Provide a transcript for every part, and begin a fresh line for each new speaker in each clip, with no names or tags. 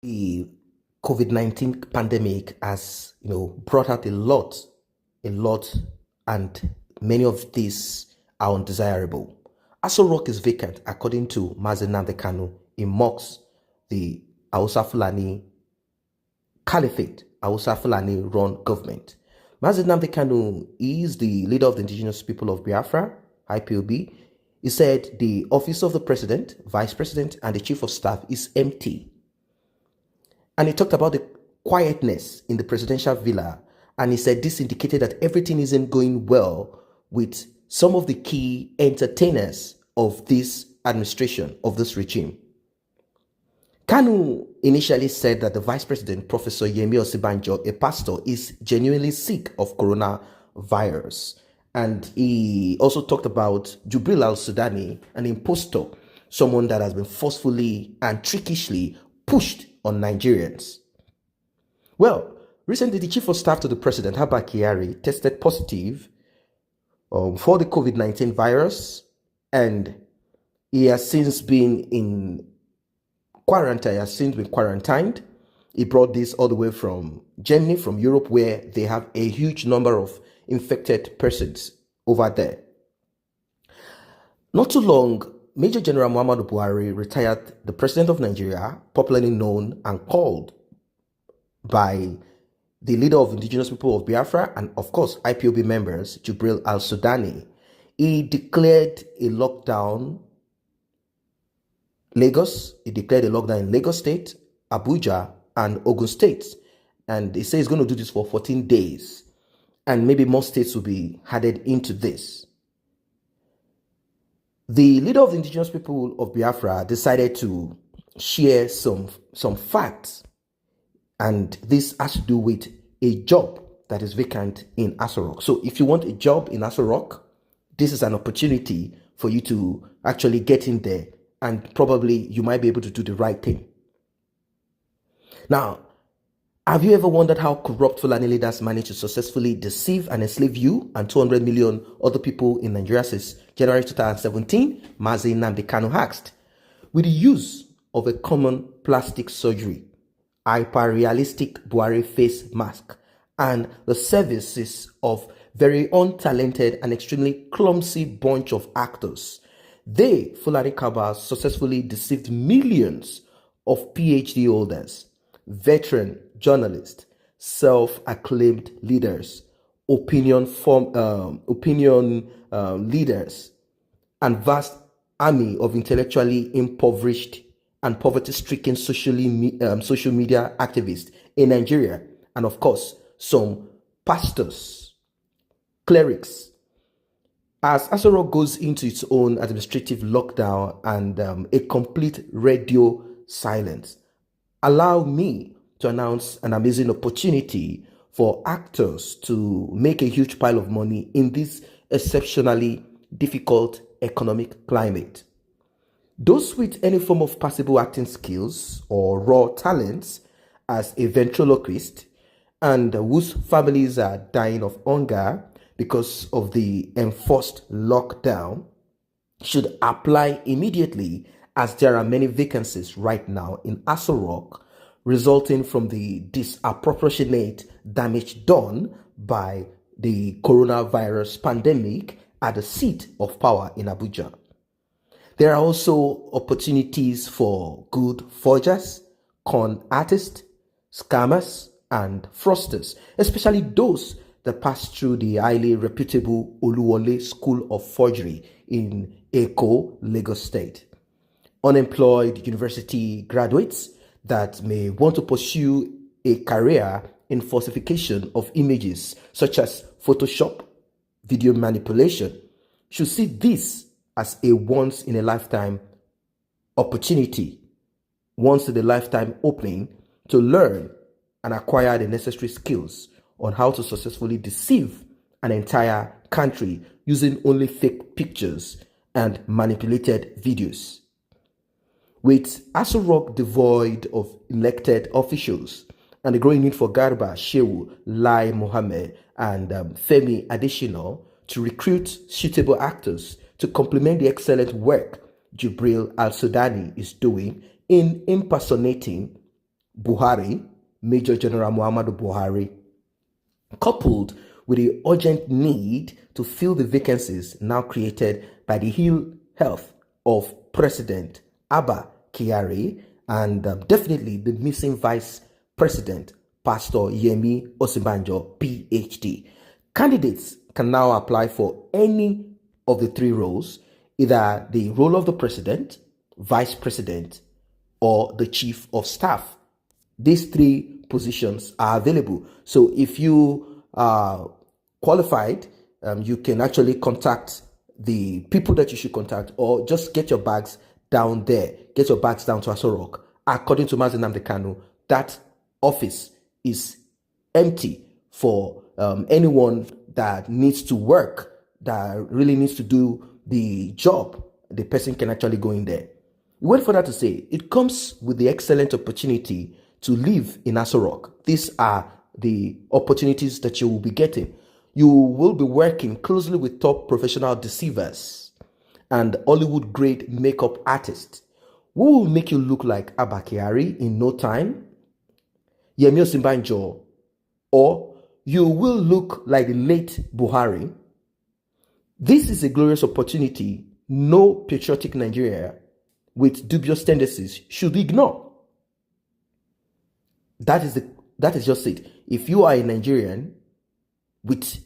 The COVID-19 pandemic has, brought out a lot, and many of these are undesirable. AS0 Rock is vacant, according to Mazi Nnamdi Kanu. It mocks the Hausa Fulani Caliphate, Hausa Fulani run government. Mazi Nnamdi Kanu is the leader of the indigenous people of Biafra, IPOB. He said the office of the president, vice president, and the chief of staff is empty. And he talked about the quietness in the presidential villa. And he said this indicated that everything isn't going well with some of the key entertainers of this administration, of this regime. Kanu initially said that the vice president, Professor Yemi Osibanjo, a pastor, is genuinely sick of coronavirus. And he also talked about Jubril al-Sudani, an impostor, someone that has been forcefully and trickishly pushed on Nigerians. Well, recently the chief of staff to the president, Abba Kyari, tested positive for the COVID-19 virus, and he has since been in quarantined. He brought this all the way from Germany, from Europe, where they have a huge number of infected persons over there. Not too long, Major General Muhammadu Buhari retired the president of Nigeria, popularly known and called by the leader of indigenous people of Biafra and, of course, IPOB members, Jubril al-Sudani. He declared a lockdown Lagos. He declared a lockdown in Lagos State, Abuja, and Ogun State. And he says he's going to do this for 14 days. And maybe more states will be added into this. The leader of the indigenous people of Biafra decided to share some facts, and this has to do with a job that is vacant in AS0 Rock. So if you want a job in AS0 Rock, this is an opportunity for you to actually get in there, and probably you might be able to do the right thing. Now, have you ever wondered how corrupt Fulani leaders manage to successfully deceive and enslave you and 200 million other people in Nigeria since January 2017? Mazi Nnamdi Kanu asked. With the use of a common plastic surgery, hyper-realistic Buhari face mask, and the services of very untalented and extremely clumsy bunch of actors, they, Fulani cabals, successfully deceived millions of PhD holders, veteran journalists, self-acclaimed leaders, opinion leaders, and vast army of intellectually impoverished and poverty-stricken social media activists in Nigeria, and of course, some pastors, clerics. As AS0 Rock goes into its own administrative lockdown and a complete radio silence, allow me to announce an amazing opportunity for actors to make a huge pile of money in this exceptionally difficult economic climate. Those with any form of passable acting skills or raw talents as a ventriloquist and whose families are dying of hunger because of the enforced lockdown should apply immediately, as there are many vacancies right now in AS0 Rock resulting from the disproportionate damage done by the coronavirus pandemic at the seat of power in Abuja. There are also opportunities for good forgers, con artists, scammers, and fraudsters, especially those that pass through the highly reputable Oluwole School of Forgery in Eko, Lagos State. Unemployed university graduates that may want to pursue a career in falsification of images such as Photoshop, video manipulation, should see this as a once-in-a-lifetime opportunity, once-in-a-lifetime opening to learn and acquire the necessary skills on how to successfully deceive an entire country using only fake pictures and manipulated videos. With AS0 Rock devoid of elected officials and the growing need for Garba, Shehu, Lai Mohammed, and Femi Adesina to recruit suitable actors to complement the excellent work Jubril al-Sudani is doing in impersonating Buhari, Major General Muhammadu Buhari, coupled with the urgent need to fill the vacancies now created by the ill health of President Abba Kyari and definitely the missing Vice President, Pastor Yemi Osinbajo, PhD. Candidates can now apply for any of the three roles, either the role of the President, Vice President, or the Chief of Staff. These three positions are available. So if you are qualified, you can actually contact the people that you should contact, or just get your bags down there. Get your bags down to AS0 Rock. According to Mazi Nnamdi Kanu, that office is empty for anyone that needs to work, that really needs to do the job. The person can actually go in there. He went further to say, it comes with the excellent opportunity to live in AS0 Rock. These are the opportunities that you will be getting. You will be working closely with top professional deceivers and Hollywood-grade makeup artists who will make you look like Abba Kyari in no time, Yemi Osinbajo, or you will look like the late Buhari. This is a glorious opportunity no patriotic Nigeria with dubious tendencies should ignore. That is just it. If you are a Nigerian with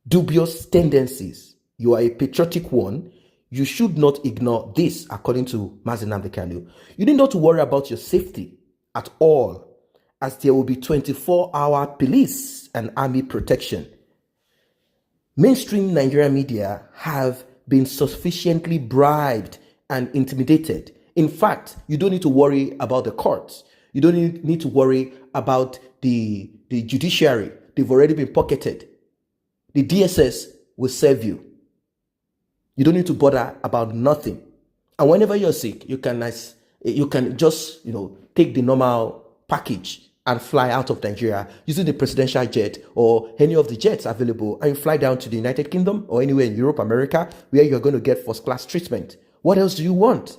dubious tendencies, you are a patriotic one, you should not ignore this, according to Mazi Nnamdi Kanu. You need not to worry about your safety at all, as there will be 24-hour police and army protection. Mainstream Nigerian media have been sufficiently bribed and intimidated. In fact, you don't need to worry about the courts. You don't need to worry about the judiciary. They've already been pocketed. The DSS will serve you. You don't need to bother about nothing. And whenever you're sick, you can just take the normal package and fly out of Nigeria using the presidential jet or any of the jets available, and you fly down to the United Kingdom or anywhere in Europe, America, where you're going to get first-class treatment. What else do you want?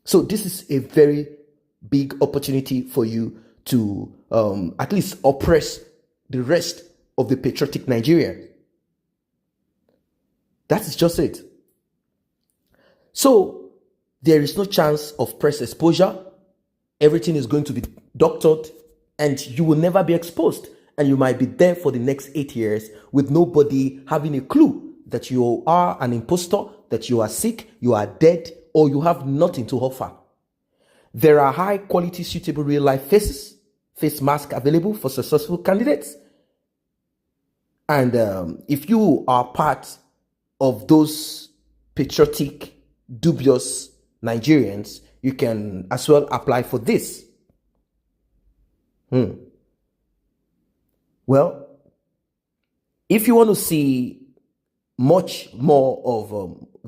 So this is a very big opportunity for you to at least oppress the rest of the patriotic Nigerians. That is just it. So there is no chance of press exposure. Everything is going to be doctored and you will never be exposed. And you might be there for the next 8 years with nobody having a clue that you are an impostor, that you are sick, you are dead, or you have nothing to offer. There are high quality, suitable real life face masks available for successful candidates. And if you are part of those patriotic, dubious Nigerians, you can as well apply for this. Well, if you want to see much more of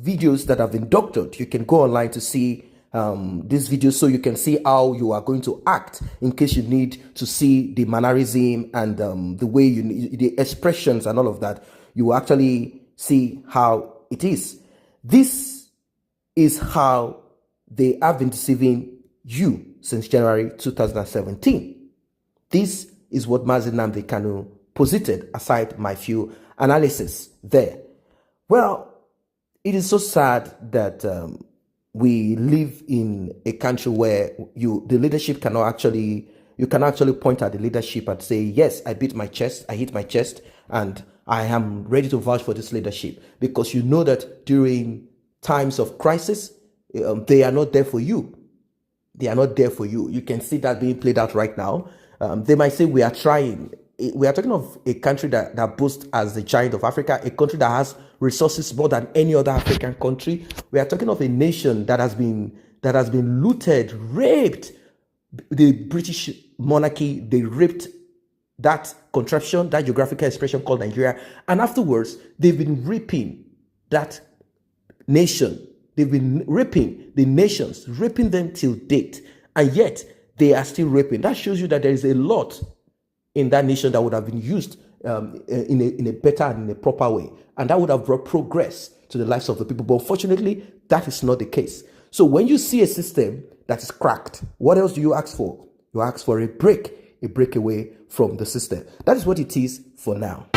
videos that have been doctored, you can go online to see these videos, so you can see how you are going to act in case you need to see the mannerism and the way the expressions and all of that. You will actually see how it is. This is how they have been deceiving you since January 2017. This is what Mazi Nnamdi Kanu posited, aside my few analysis there. Well, it is so sad that we live in a country where the leadership cannot actually, you can actually point at the leadership and say, yes, I beat my chest, I hit my chest, and I am ready to vouch for this leadership, because you know that during times of crisis, they are not there for you. They are not there for you. You can see that being played out right now. They might say we are trying. We are talking of a country that boasts as the giant of Africa, a country that has resources more than any other African country. We are talking of a nation that has been looted, raped. The British monarchy, they raped that contraption, that geographical expression called Nigeria, and afterwards they've been raping that nation. They've been raping the nations, raping them till date, and yet they are still raping. That shows you that there is a lot in that nation that would have been used in a better and in a proper way, and that would have brought progress to the lives of the people. But unfortunately, that is not the case. So when you see a system that is cracked, what else do you ask for? You ask for a breakaway from the system. That is what it is for now.